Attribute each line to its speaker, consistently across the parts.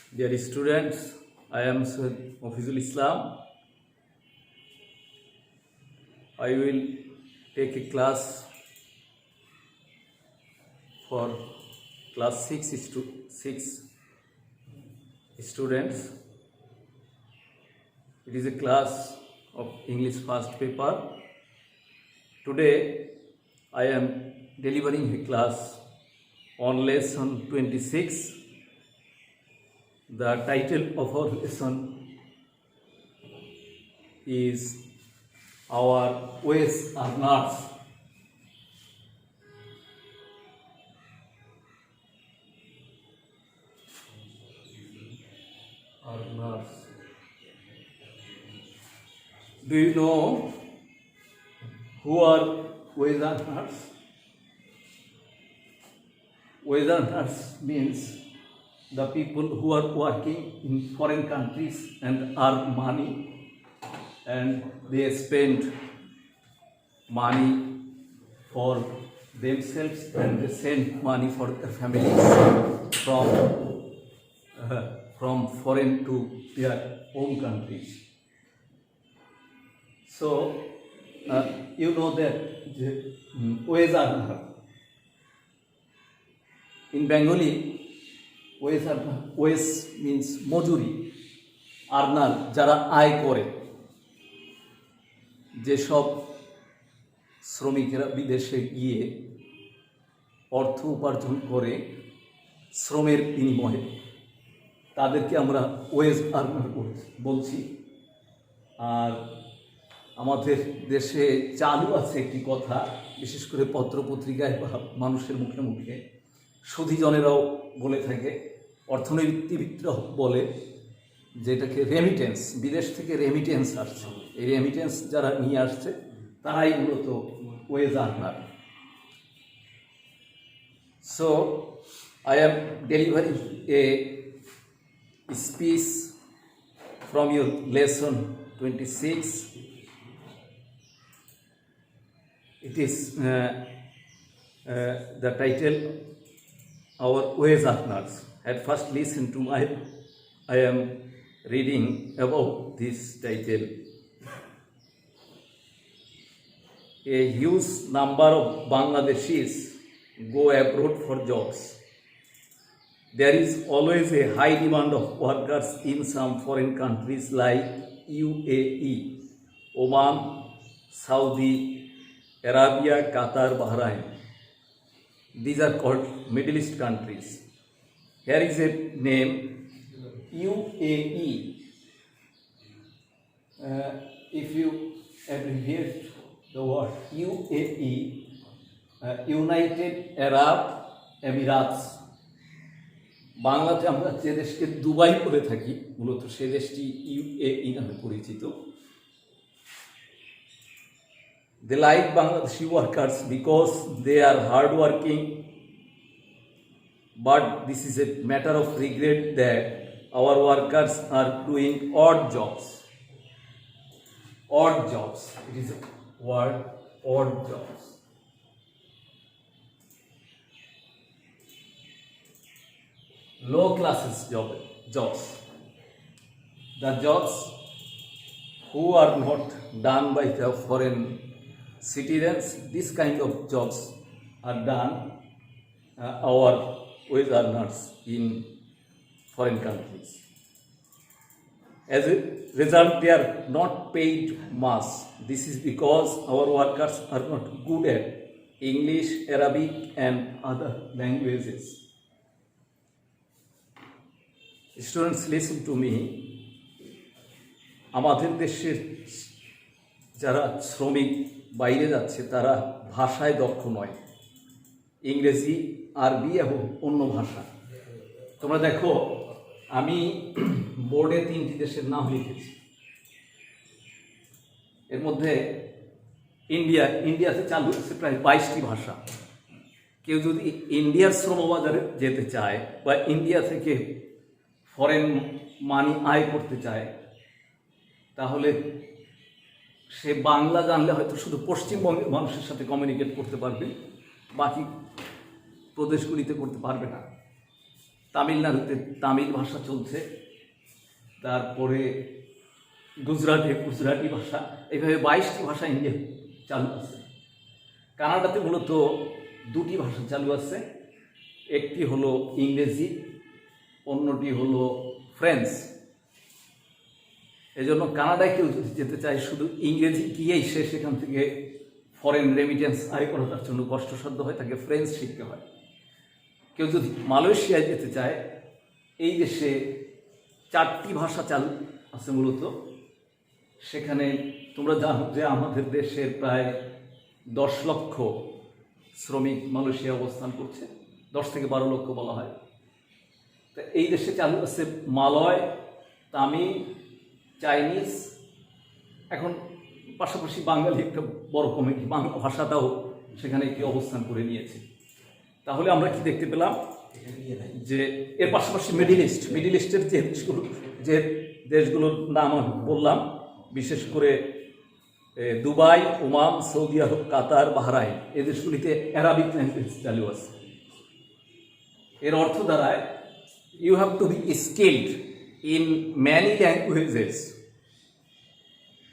Speaker 1: Dear students, I am Syed Mofizul Islam. I will take a class for class 6 students. It is a class of English first paper. Today I am delivering a class on lesson 26. The title of our lesson is Our Ways Are Nuts. Are nuts. Do you know who are Westerners? Westerners means the people who are working in foreign countries and earn money, and they spend money for themselves and they send money for their families from foreign to their own countries. So you know that Westerner in Bengali, wages means মজুরি, earner যারা আয় করে, যেসব শ্রমিকেরা বিদেশে গিয়ে অর্থ উপার্জন করে শ্রমের বিনিময়ে, তাদেরকে আমরা ওয়েজ আর্নার বলছি। আর আমাদের দেশে চালু আছে একটি কথা, বিশেষ করে পত্রপত্রিকায় বা মানুষের মুখে মুখে সুধীজনেরাও বলে থাকে, অর্থনীতিবিদরাও বলে, যেটাকে রেমিটেন্স। বিদেশ থেকে রেমিটেন্স আসছে, এই রেমিটেন্স যারা নিয়ে আসছে তারাই মূলত wage earner. So I am delivering a speech from your lesson 26. It is the title Our Ways Are Nuts. At first listen to I am reading about this title. A huge number of Bangladeshis go abroad for jobs. There is always a high demand of workers in some foreign countries like UAE, Oman, Saudi Arabia, Qatar, Bahrain. These are called Middle East countries. Here is a name, UAE. If you abbreviate the word UAE, United Arab Emirates. বাংলাতে আমরা যে দেশকে Dubai বলে থাকি, মূলত সে দেশটি UAE নামে পরিচিত। They like Bangladeshi workers because they are hardworking, but this is a matter of regret that our workers are doing odd jobs. Odd jobs. It is a word, odd jobs. Low classes jobs. The jobs who are not done by the foreign citizens, this kind of jobs are done our wage earners in foreign countries. As a result, they are not paid much. This is because our workers are not good at English, Arabic and other languages. Students, listen to me. আমাদের দেশের যারা শ্রমিক বাইরে যাচ্ছে তারা ভাষায় দক্ষ নয়, ইংরেজি, আরবি এবং অন্য ভাষা। তোমরা দেখো, আমি বোর্ডে 3টি দেশের নাম লিখেছি। এর মধ্যে ইন্ডিয়াতে চালু আছে প্রায় 22টি ভাষা। কেউ যদি ইন্ডিয়ার শ্রমবাজারে যেতে চায় বা ইন্ডিয়া থেকে ফরেন মানি আয় করতে চায়, তাহলে সে বাংলা জানলে হয়তো শুধু পশ্চিমবঙ্গের মানুষের সাথে কমিউনিকেট করতে পারবে, বাকি প্রদেশগুলিতে করতে পারবে না। তামিলনাড়ুতে তামিল ভাষা চলছে, তারপরে গুজরাটে গুজরাটি ভাষা, এইভাবে 22টি ভাষা ইন্ডিয়া চালু আছে। কানাডাতে মূলত 2টি ভাষা চালু আছে, একটি হলো ইংরেজি, অন্যটি হলো ফ্রেঞ্চ। এজন্য কানাডায় কেউ যদি যেতে চায় শুধু ইংরেজি গিয়েই সে সেখান থেকে ফরেন রেমিটেন্স আয় করা তার জন্য কষ্টসাধ্য হয়, তাকে ফ্রেঞ্চ শিখতে হয়। কেউ যদি মালয়েশিয়ায় যেতে চায়, এই দেশে 4টি ভাষা চালু আছে মূলত। সেখানে তোমরা জানো যে আমাদের দেশের প্রায় 10 লক্ষ শ্রমিক মালয়েশিয়া অবস্থান করছে, 10 থেকে 12 লক্ষ বলা হয়। তা এই দেশে চালু আছে মালয়, তামিল, চাইনিজ, এখন পাশাপাশি বাঙালি একটা বড় কমিটি, বাংলা ভাষাটাও সেখানে একটি অবস্থান করে নিয়েছে। তাহলে আমরা কি দেখতে পেলাম যে এর পাশাপাশি মিডিল ইস্টের যে দেশগুলোর নাম আমি বললাম, বিশেষ করে Dubai, Oman, Saudi Arab, Qatar, Bahrain, এই দেশগুলিতে অ্যারাবিক ল্যাঙ্গুয়েজ চালু আছে। এর অর্থ দাঁড়ায় you have to be skilled in many languages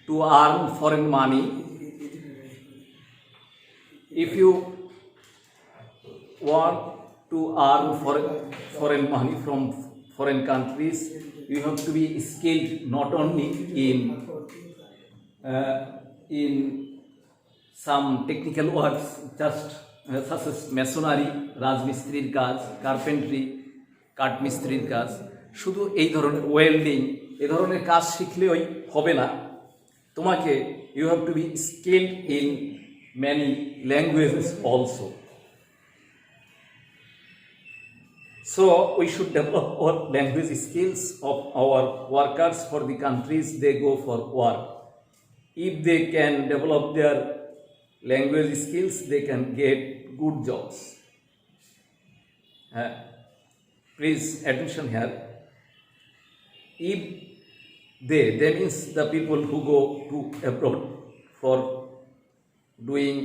Speaker 1: to earn foreign money. If you want to earn foreign money from foreign countries, you have to be skilled not only in some technical works, just such as masonry, রাজমিস্ত্রির কাজ, carpentry, কাঠমিস্ত্রির কাজ, শুধু এই ধরনের welding, এই ধরনের কাজ শিখলেই হবে না, তোমাকে you have to be skilled in many languages also. So we should develop our language skills of our workers for the countries they go for work. If they can develop their language skills, they can get good jobs. Please attention here. If they means the people who go to abroad for doing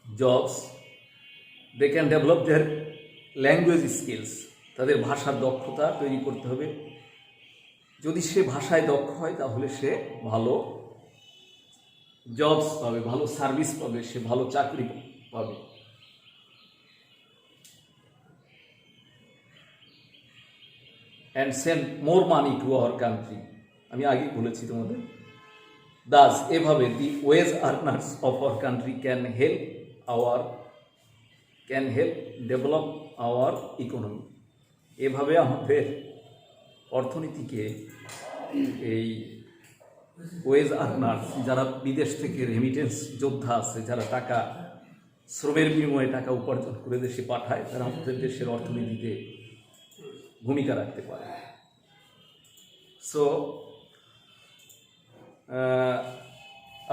Speaker 1: jobs, they can develop their language skills, তাদের ভাষার দক্ষতা তৈরি করতে হবে। যদি সে ভাষায় দক্ষ হয় তাহলে সে ভালো জবস পাবে, ভালো সার্ভিস পাবে, সে ভালো চাকরি পাবে। And send more money to our country, আমি আগে বলেছি তোমাদের। দাস এভাবে the wage earners of our country can help develop our economy. এভাবে আমাদের অর্থনীতিকে এই ওয়েজ আর্নার্স, যারা বিদেশ থেকে রেমিটেন্স যোদ্ধা আছে, যারা টাকা শ্রমের বিনিময়ে টাকা উপার্জন করে দেশে পাঠায়, তারা আমাদের দেশের অর্থনীতিতে ভূমিকা রাখতে পারে। So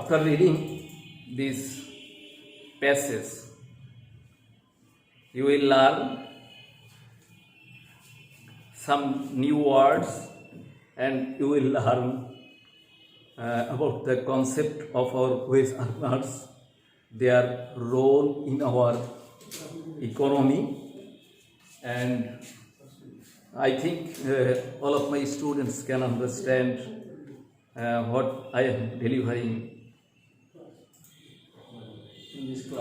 Speaker 1: after reading this passage, you will learn some new words and you will learn about the concept of our wage earners, their role in our economy, and I think all of my students can understand what I am delivering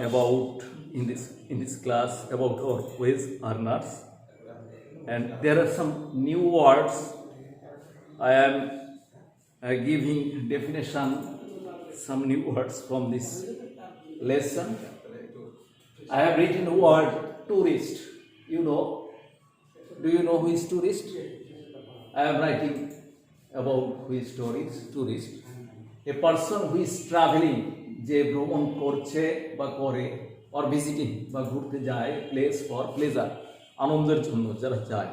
Speaker 1: about in this class about our wage earners. And there are some new words. I am giving definition, some new words from this lesson. I have written the word tourist. Do you know who is tourist? I am writing about who is tourist. A person who is traveling, যে ভ্রমণ করছে বা করে, or visiting বা ঘুরতে যায়, place for pleasure, আনন্দের জন্য যারা যায়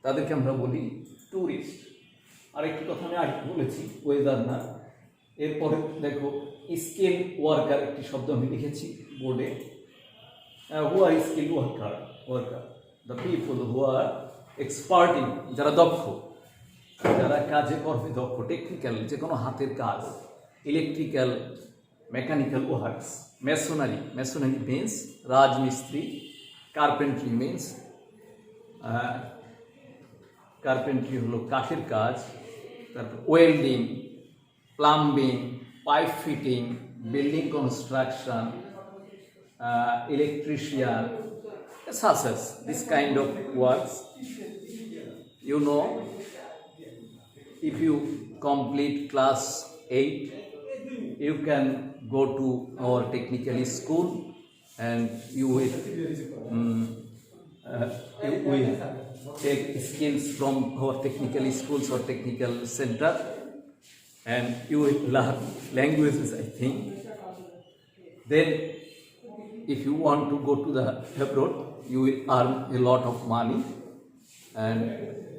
Speaker 1: তাদেরকে আমরা বলি ট্যুরিস্ট। আরেকটি কথা আমি আগে বলেছি, ওয়েজ আর্নার। এরপরে দেখো স্কিল ওয়ার্কার, একটি শব্দ আমি লিখেছি বোর্ডে। Who are skill worker? The people who are expert in, যারা দক্ষ, যারা কাজে কর্মে দক্ষ, টেকনিক্যাল যে কোনো হাতের কাজ, electrical, mechanical works, masonry means rajmistri, carpentry means carpentry হলো কাঠের কাজ, তারপর welding, plumbing, pipe fitting, building construction, electrician, such as this kind of works. You know, if you complete class 8, you can go to our technical school and you will take skills from our technical schools or technical center, and you will learn languages, I think. Then if you want to go to the abroad, you will earn a lot of money and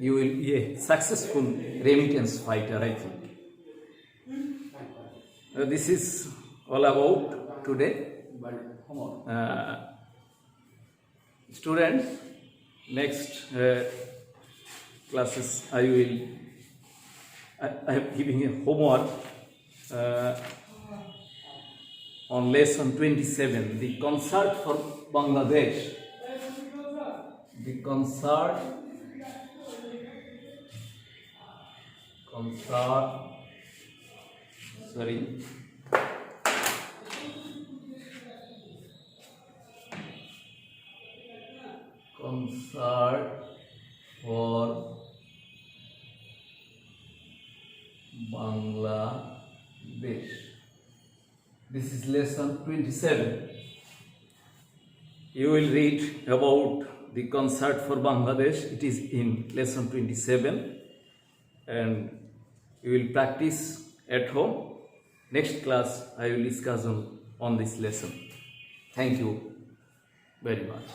Speaker 1: you will be a successful remittance fighter, I think. This is all about today. Students, next classes I am giving a homework on lesson 27, the concert for Bangladesh. The concert for Bangladesh. This is lesson 27. You will read about the concert for Bangladesh. It is in lesson 27 and you will practice at home. Next class I will discuss on this lesson. Thank you very much.